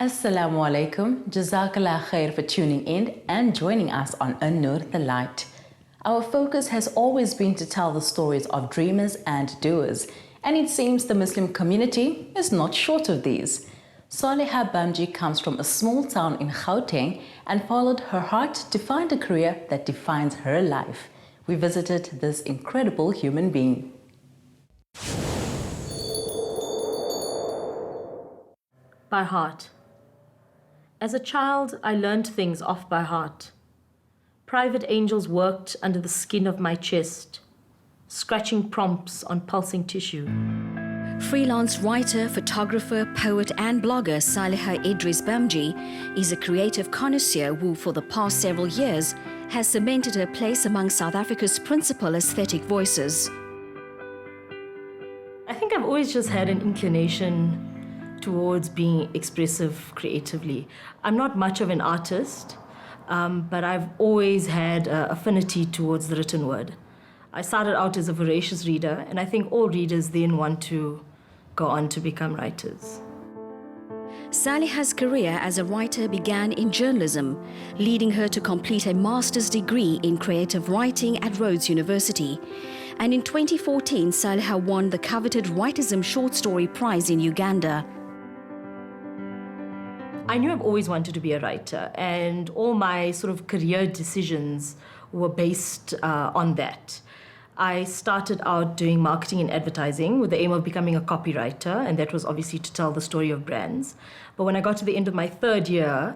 Assalamu alaikum, Jazakallah khair for tuning in and joining us on An Nur the Light. Our focus has always been to tell the stories of dreamers and doers, and it seems the Muslim community is not short of these. Saliha Bamji comes from a small town in Gauteng and followed her heart to find a career that defines her life. We visited this incredible human being. By heart. As a child, I learned things off by heart. Private angels worked under the skin of my chest, scratching prompts on pulsing tissue. Freelance writer, photographer, poet and blogger Saliha Idris Bamji is a creative connoisseur who, for the past several years, has cemented her place among South Africa's principal aesthetic voices. I think I've always just had an inclination towards being expressive creatively. I'm not much of an artist, but I've always had an affinity towards the written word. I started out as a voracious reader, and I think all readers then want to go on to become writers. Saliha's career as a writer began in journalism, leading her to complete a master's degree in creative writing at Rhodes University. And in 2014, Saliha won the coveted Writerism Short Story Prize in Uganda. I knew I've always wanted to be a writer, and all my sort of career decisions were based on that. I started out doing marketing and advertising with the aim of becoming a copywriter, and that was obviously to tell the story of brands. But when I got to the end of my third year,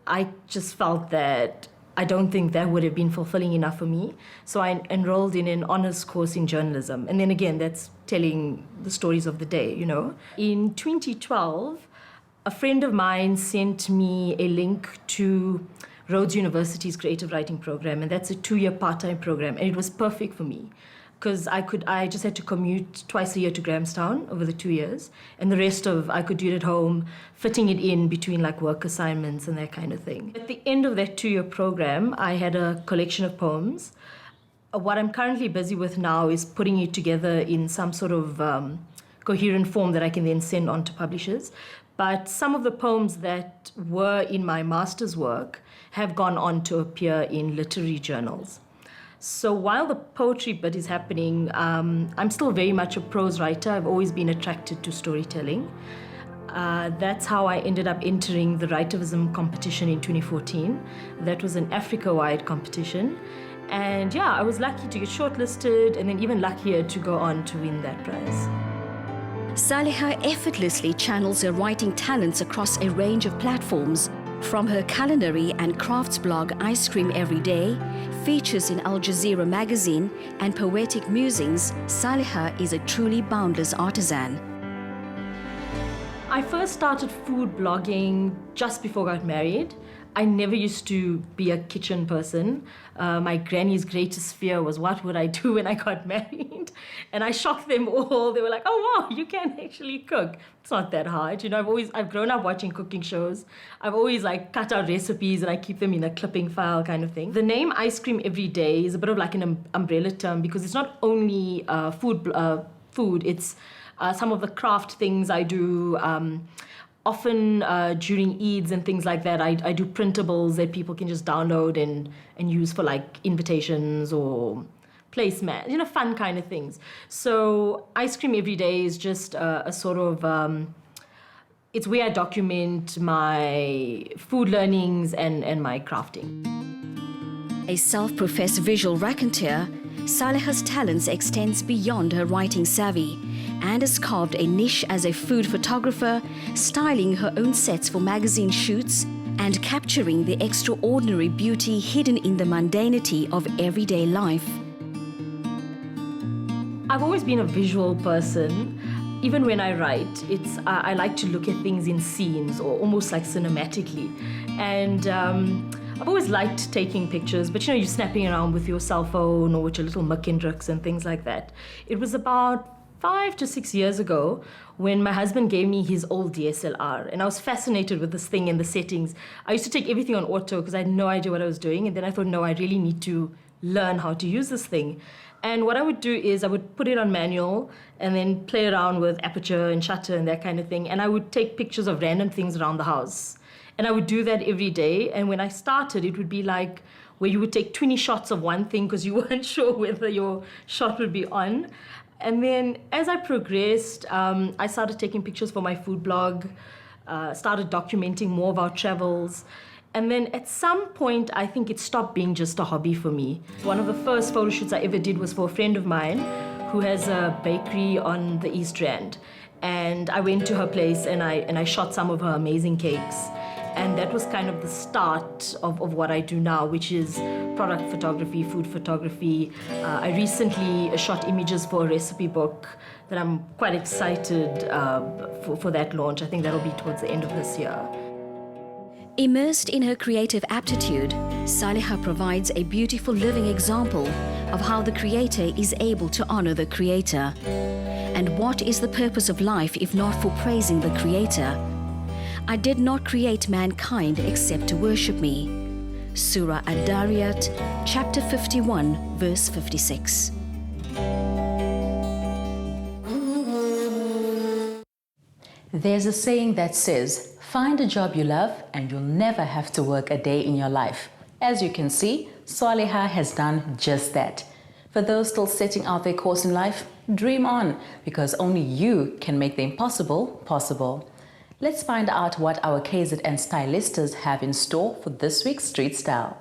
I just felt that I don't think that would have been fulfilling enough for me. So I enrolled in an honors course in journalism. And then again, that's telling the stories of the day, you know. In 2012, a friend of mine sent me a link to Rhodes University's creative writing program, and that's a 2-year part-time program, and it was perfect for me because I just had to commute twice a year to Grahamstown over the 2 years, and the rest of I could do it at home, fitting it in between like work assignments and that kind of thing. At the end of that 2-year program, I had a collection of poems. What I'm currently busy with now is putting it together in some sort of coherent form that I can then send on to publishers. But some of the poems that were in my master's work have gone on to appear in literary journals. So while the poetry bit is happening, I'm still very much a prose writer. I've always been attracted to storytelling. That's how I ended up entering the Writerism competition in 2014. That was an Africa-wide competition. And yeah, I was lucky to get shortlisted and then even luckier to go on to win that prize. Saliha effortlessly channels her writing talents across a range of platforms. From her culinary and crafts blog Ice Cream Every Day, features in Al Jazeera magazine, and poetic musings, Saliha is a truly boundless artisan. I first started food blogging just before I got married. I never used to be a kitchen person. My granny's greatest fear was what would I do when I got married? And I shocked them all. They were like, oh wow, you can actually cook. It's not that hard. You know, I've grown up watching cooking shows. I've always like cut out recipes and I keep them in a clipping file kind of thing. The name Ice Cream Every Day is a bit of like an umbrella term because it's not only food, it's some of the craft things I do. Often during Eids and things like that, I do printables that people can just download and use for like invitations or placemats, you know, fun kind of things. So Ice Cream Every Day is just a sort of, it's where I document my food learnings and my crafting. A self-professed visual raconteur, Saliha's talents extends beyond her writing savvy and has carved a niche as a food photographer, styling her own sets for magazine shoots and capturing the extraordinary beauty hidden in the mundanity of everyday life. I've always been a visual person. even when I write, I like to look at things in scenes or almost like cinematically. And I've always liked taking pictures, but you're snapping around with your cell phone or with your little Mackendricks and things like that. It was about 5 to 6 years ago when my husband gave me his old DSLR, and I was fascinated with this thing and the settings. I used to take everything on auto because I had no idea what I was doing, and then I thought, no, I really need to learn how to use this thing. And what I would do is I would put it on manual and then play around with aperture and shutter and that kind of thing, and I would take pictures of random things around the house. And I would do that every day, and when I started, it would be like where you would take 20 shots of one thing because you weren't sure whether your shot would be on. And then as I progressed, I started taking pictures for my food blog, started documenting more of our travels. And then at some point, I think it stopped being just a hobby for me. One of the first photo shoots I ever did was for a friend of mine who has a bakery on the East Rand. And I went to her place and I shot some of her amazing cakes. And that was kind of the start of what I do now, which is product photography, food photography. I recently shot images for a recipe book that I'm quite excited for that launch. I think that'll be towards the end of this year. Immersed in her creative aptitude, Saliha provides a beautiful living example of how the creator is able to honor the creator. And what is the purpose of life if not for praising the creator? I did not create mankind except to worship me. Surah Ad-Dariyat, chapter 51, verse 56. There's a saying that says, find a job you love and you'll never have to work a day in your life. As you can see, Saliha has done just that. For those still setting out their course in life, dream on, because only you can make the impossible possible. Let's find out what our KZN stylistas have in store for this week's Street Style.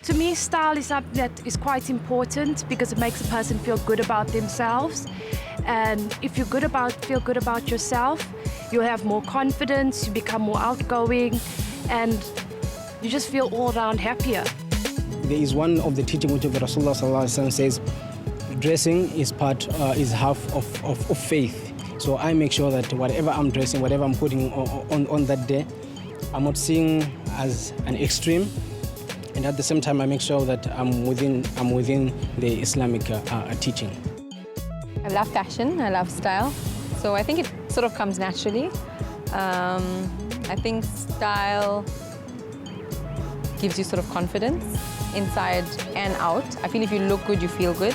To me, style is something that is quite important because it makes a person feel good about themselves. And if you feel good about yourself, you'll have more confidence, you become more outgoing, and you just feel all around happier. There is one of the teaching which the Rasulullah sallallahu alaihi wasallam says, dressing is half of faith. So I make sure that whatever I'm dressing, whatever I'm putting on that day, I'm not seeing as an extreme, and at the same time I make sure that I'm within the Islamic teaching. I love fashion, I love style, so I think it sort of comes naturally. I think style gives you sort of confidence inside and out. I feel if you look good, you feel good.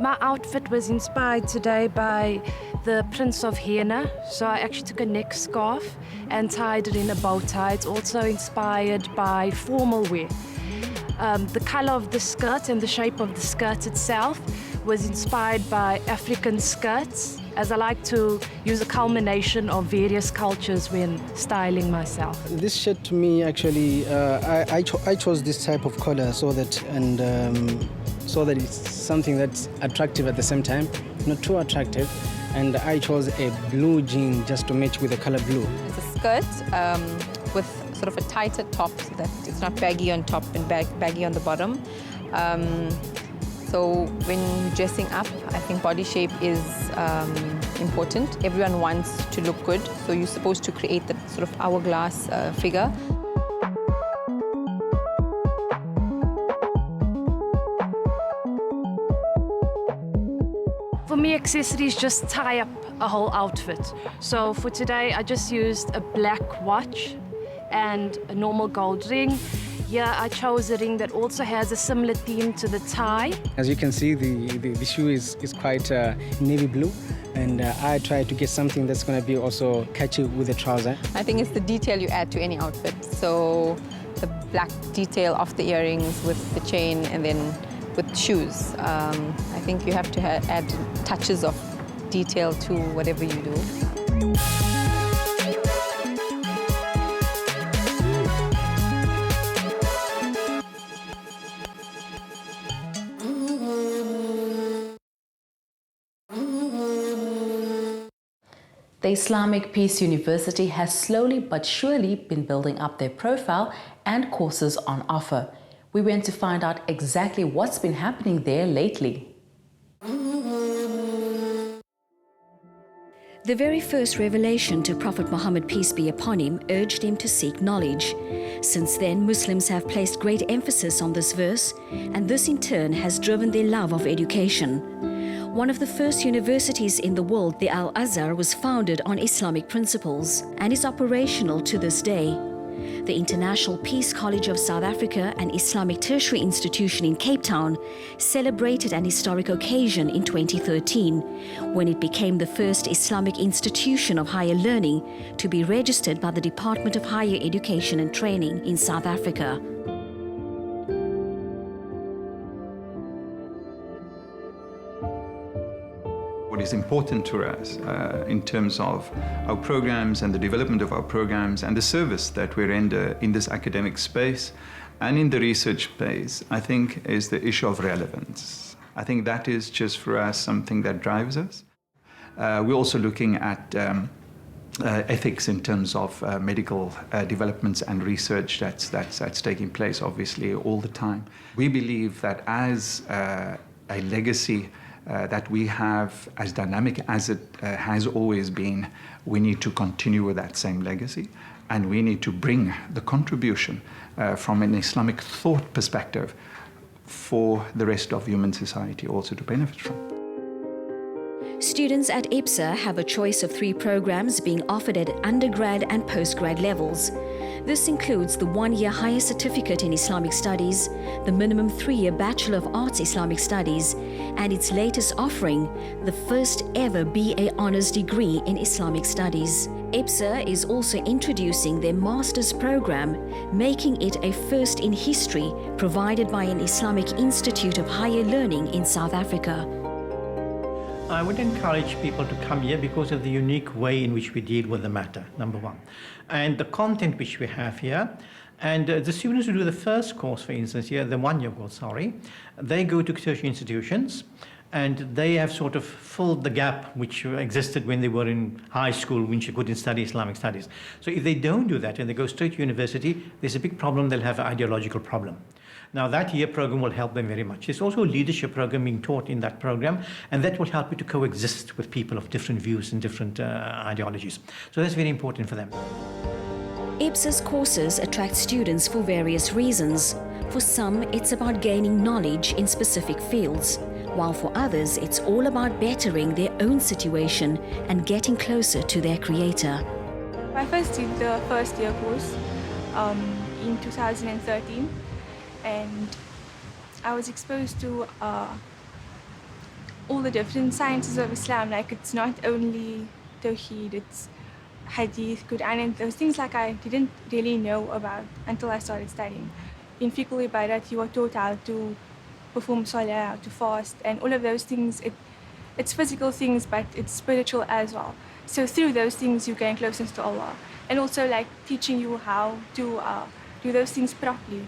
My outfit was inspired today by the Prince of Henna. So I actually took a neck scarf and tied it in a bow tie. It's also inspired by formal wear. The color of the skirt and the shape of the skirt itself was inspired by African skirts, as I like to use a culmination of various cultures when styling myself. This shirt to me actually, I chose this type of color so that it's something that's attractive at the same time, not too attractive. And I chose a blue jean just to match with the color blue. It's a skirt with sort of a tighter top so that it's not baggy on top and baggy on the bottom. So when dressing up, I think body shape is important. Everyone wants to look good, so you're supposed to create that sort of hourglass figure. For me, accessories just tie up a whole outfit. So for today, I just used a black watch and a normal gold ring. Here, I chose a ring that also has a similar theme to the tie. As you can see, the shoe is quite navy blue, and I tried to get something that's going to be also catchy with the trouser. I think it's the detail you add to any outfit. So the black detail of the earrings with the chain and then with shoes. I think you have to add touches of detail to whatever you do. The Islamic Peace University has slowly but surely been building up their profile and courses on offer. We went to find out exactly what's been happening there lately. The very first revelation to Prophet Muhammad, peace be upon him, urged him to seek knowledge. Since then, Muslims have placed great emphasis on this verse, and this in turn has driven their love of education. One of the first universities in the world, the Al-Azhar, was founded on Islamic principles and is operational to this day. The International Peace College of South Africa, an Islamic tertiary institution in Cape Town, celebrated an historic occasion in 2013 when it became the first Islamic institution of higher learning to be registered by the Department of Higher Education and Training in South Africa. What is important to us in terms of our programs and the development of our programs and the service that we render in this academic space and in the research space, I think, is the issue of relevance. I think that is just for us something that drives us. We're also looking at ethics in terms of medical developments and research that's taking place, obviously, all the time. We believe that as a legacy that we have, as dynamic as it has always been, we need to continue with that same legacy, and we need to bring the contribution from an Islamic thought perspective for the rest of human society also to benefit from. Students at IPSA have a choice of 3 programs being offered at undergrad and postgrad levels. This includes the 1-year higher certificate in Islamic Studies, the minimum 3-year Bachelor of Arts Islamic Studies, and its latest offering, the first ever BA Honours degree in Islamic Studies. IPSA is also introducing their Master's program, making it a first in history provided by an Islamic Institute of Higher Learning in South Africa. I would encourage people to come here because of the unique way in which we deal with the matter, number one. And the content which we have here. And the students who do the first course, for instance, here, the 1-year course, they go to tertiary institutions and they have sort of filled the gap which existed when they were in high school, when you couldn't study Islamic studies. So if they don't do that and they go straight to university, there's a big problem, they'll have an ideological problem. Now that year program will help them very much. There's also a leadership program being taught in that program, and that will help you to coexist with people of different views and different ideologies. So that's very important for them. IPSA's courses attract students for various reasons. For some, it's about gaining knowledge in specific fields, while for others, it's all about bettering their own situation and getting closer to their creator. I first did the first year course in 2013. And I was exposed to all the different sciences of Islam. Like, it's not only Tawheed, it's Hadith, Quran, and those things like I didn't really know about until I started studying. In Fiqh al-Ibadat, you are taught how to perform salah, how to fast, and all of those things, it's physical things, but it's spiritual as well. So through those things, you gain closeness to Allah. And also, like, teaching you how to do those things properly.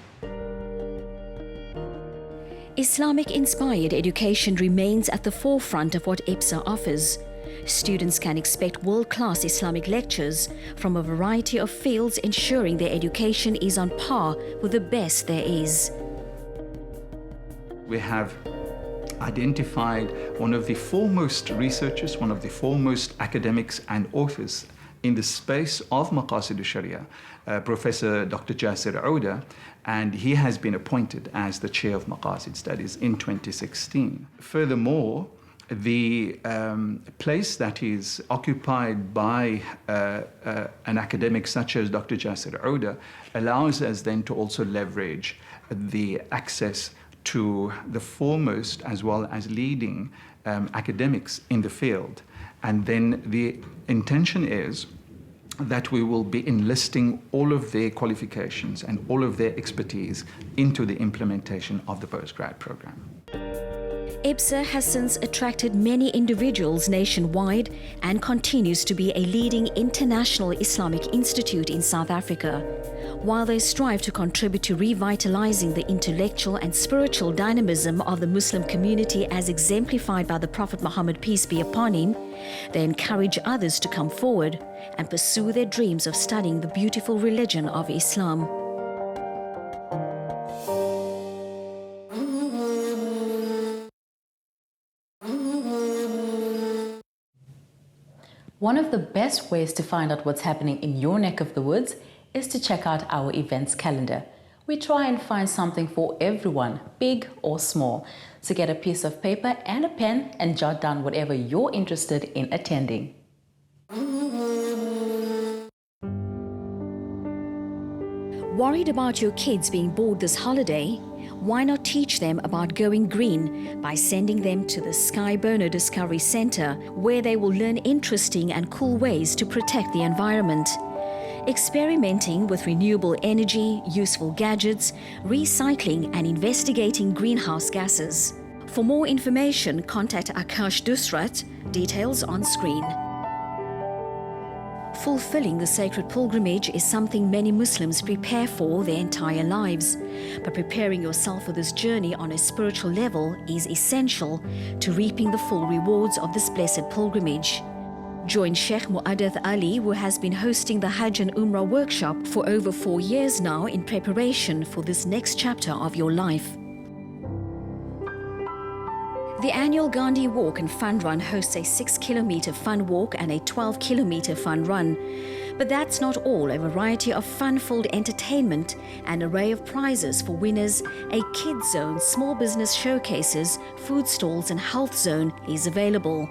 Islamic-inspired education remains at the forefront of what IPSA offers. Students can expect world-class Islamic lectures from a variety of fields, ensuring their education is on par with the best there is. We have identified one of the foremost researchers, one of the foremost academics and authors in the space of Maqasid al-Sharia, Professor Dr. Jasir Ouda, and he has been appointed as the chair of Maqasid Studies in 2016. Furthermore, the place that is occupied by an academic such as Dr. Jasir Ouda allows us then to also leverage the access to the foremost as well as leading academics in the field. And then the intention is that we will be enlisting all of their qualifications and all of their expertise into the implementation of the postgrad program. IBSA has since attracted many individuals nationwide and continues to be a leading international Islamic institute in South Africa. While they strive to contribute to revitalizing the intellectual and spiritual dynamism of the Muslim community as exemplified by the Prophet Muhammad, peace be upon him, they encourage others to come forward and pursue their dreams of studying the beautiful religion of Islam. One of the best ways to find out what's happening in your neck of the woods is to check out our events calendar. We try and find something for everyone, big or small. So get a piece of paper and a pen and jot down whatever you're interested in attending. Worried about your kids being bored this holiday? Why not teach them about going green by sending them to the Sky Burner Discovery Centre, where they will learn interesting and cool ways to protect the environment. Experimenting with renewable energy, useful gadgets, recycling and investigating greenhouse gases. For more information, contact Akash Dusrat, details on screen. Fulfilling the sacred pilgrimage is something many Muslims prepare for their entire lives. But preparing yourself for this journey on a spiritual level is essential to reaping the full rewards of this blessed pilgrimage. Join Sheikh Mu'addath Ali, who has been hosting the Hajj and Umrah workshop for over 4 years now in preparation for this next chapter of your life. The annual Gandhi Walk and Fun Run hosts a 6-kilometre fun walk and a 12-kilometre fun run. But that's not all. A variety of fun-filled entertainment, an array of prizes for winners, a kids zone, small business showcases, food stalls and health zone is available.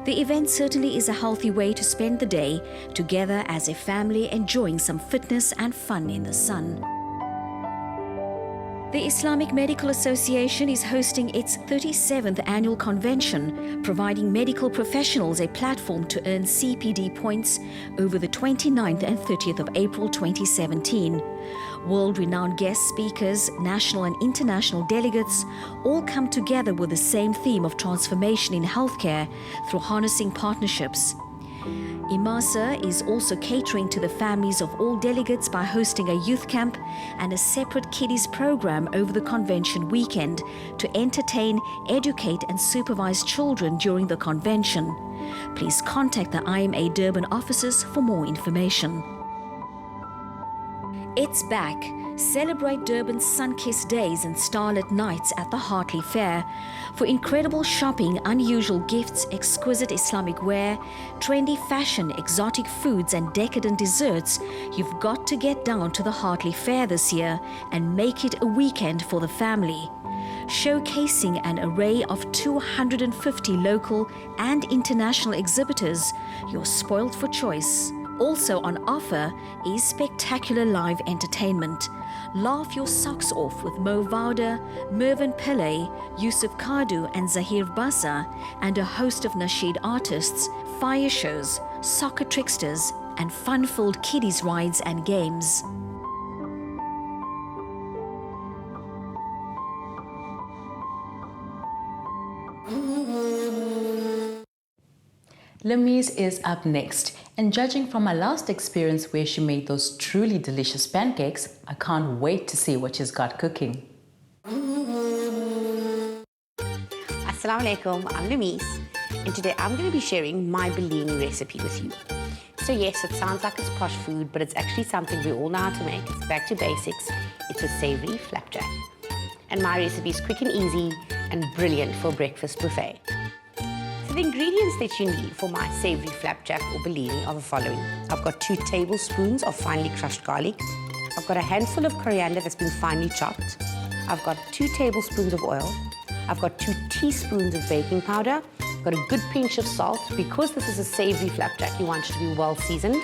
The event certainly is a healthy way to spend the day together as a family, enjoying some fitness and fun in the sun. The Islamic Medical Association is hosting its 37th annual convention, providing medical professionals a platform to earn CPD points over the 29th and 30th of April 2017. World-renowned guest speakers, national and international delegates all come together with the same theme of transformation in healthcare through harnessing partnerships. IMASA is also catering to the families of all delegates by hosting a youth camp and a separate kiddies program over the convention weekend to entertain, educate and supervise children during the convention. Please contact the IMA Durban offices for more information. It's back. Celebrate Durban's sun-kissed days and starlit nights at the Hartley Fair. For incredible shopping, unusual gifts, exquisite Islamic wear, trendy fashion, exotic foods and decadent desserts, you've got to get down to the Hartley Fair this year and make it a weekend for the family. Showcasing an array of 250 local and international exhibitors, you're spoilt for choice. Also on offer is spectacular live entertainment. Laugh your socks off with Mo Vauda, Mervyn Pillay, Yusuf Kadu and Zahir Bassa, and a host of Nasheed artists, fire shows, soccer tricksters, and fun-filled kiddies rides and games. Lamise is up next, and judging from my last experience where she made those truly delicious pancakes, I can't wait to see what she's got cooking. Assalamu alaikum, I'm Lamise, and today I'm going to be sharing my bellini recipe with you. So yes, it sounds like it's posh food, but it's actually something we all know how to make. It's back to basics. It's a savory flapjack. And my recipe is quick and easy and brilliant for a breakfast buffet. The ingredients that you need for my savory flapjack or bellini are the following. I've got 2 tablespoons of finely crushed garlic. I've got a handful of coriander that's been finely chopped. I've got 2 tablespoons of oil. I've got 2 teaspoons of baking powder. I've got a good pinch of salt. Because this is a savory flapjack, you want it to be well seasoned.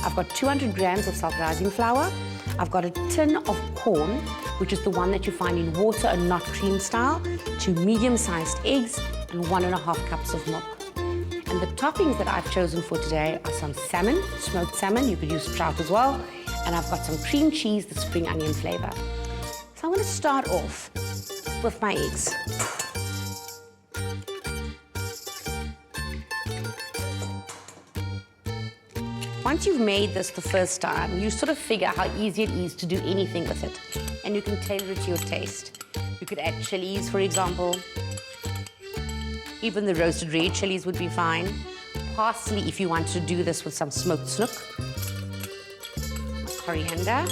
I've got 200 grams of self-rising flour. I've got a tin of corn, which is the one that you find in water and not cream style, 2 medium-sized eggs, and 1.5 cups of milk. And the toppings that I've chosen for today are some salmon, smoked salmon, you could use trout as well, and I've got some cream cheese, the spring onion flavor. So I'm going to start off with my eggs. once you've made this the first time, you sort of figure how easy it is to do anything with it. And you can tailor it to your taste. You could add chilies, for example. Even the roasted red chilies would be fine. Parsley, if you want to do this with some smoked snook. Coriander.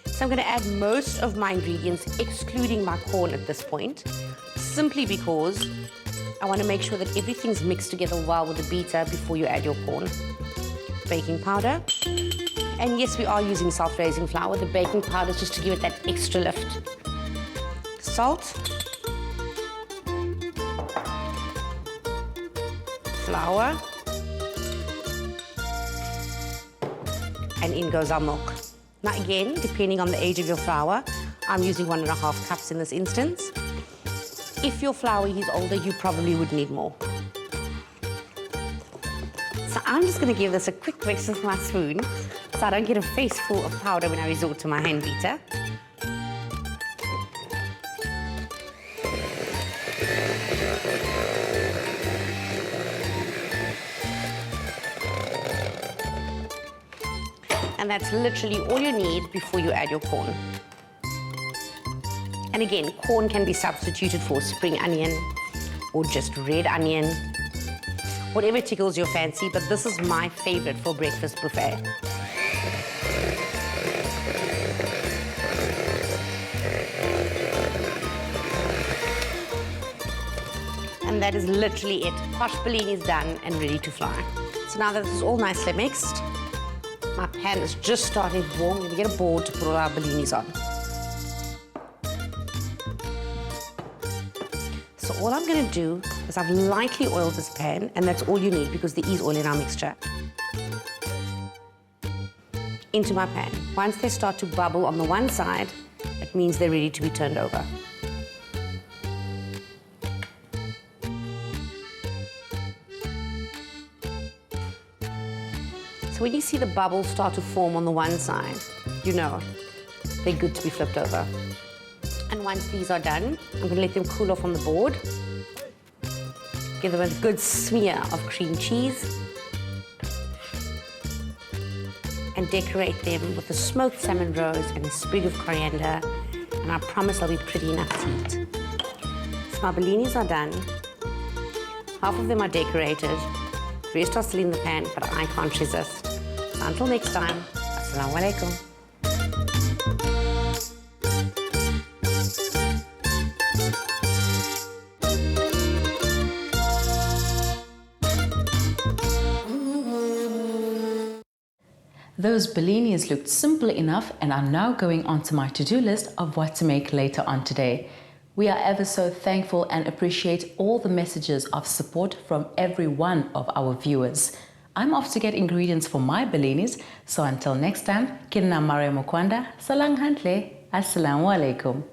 So I'm going to add most of my ingredients, excluding my corn at this point, simply because I want to make sure that everything's mixed together well with the beater before you add your corn. Baking powder. And yes, we are using self-raising flour. The baking powder is just to give it that extra lift. Salt. Flour. And in goes our milk. Now again, depending on the age of your flour, I'm using 1.5 cups in this instance. If your flour is older, you probably would need more. So I'm just going to give this a quick mix with my spoon so I don't get a face full of powder when I resort to my hand beater. And that's literally all you need before you add your corn. And again, corn can be substituted for spring onion or just red onion, whatever tickles your fancy, but this is my favorite for breakfast buffet. And that is literally it. Posh bellini is done and ready to fry. So now that this is all nicely mixed, my pan is just starting to warm. I'm going to get a board to put all our bellinis on. So all I'm going to do is I've lightly oiled this pan, and that's all you need because there is oil in our mixture. Into my pan. Once they start to bubble on the one side, it means they're ready to be turned over. So when you see the bubbles start to form on the one side, you know they're good to be flipped over. And once these are done, I'm going to let them cool off on the board. Give them a good smear of cream cheese. And decorate them with a smoked salmon rose and a sprig of coriander. And I promise they'll be pretty enough to eat. So my bellinis are done. Half of them are decorated. The rest are still in the pan, but I can't resist. So until next time, Assalamu alaikum. Those bellinis looked simple enough and are now going onto my to-do list of what to make later on today. We are ever so thankful and appreciate all the messages of support from every one of our viewers. I'm off to get ingredients for my bellinis, so until next time, Kirna Mare Mukwanda, Salang Hantle, Assalamu alaikum.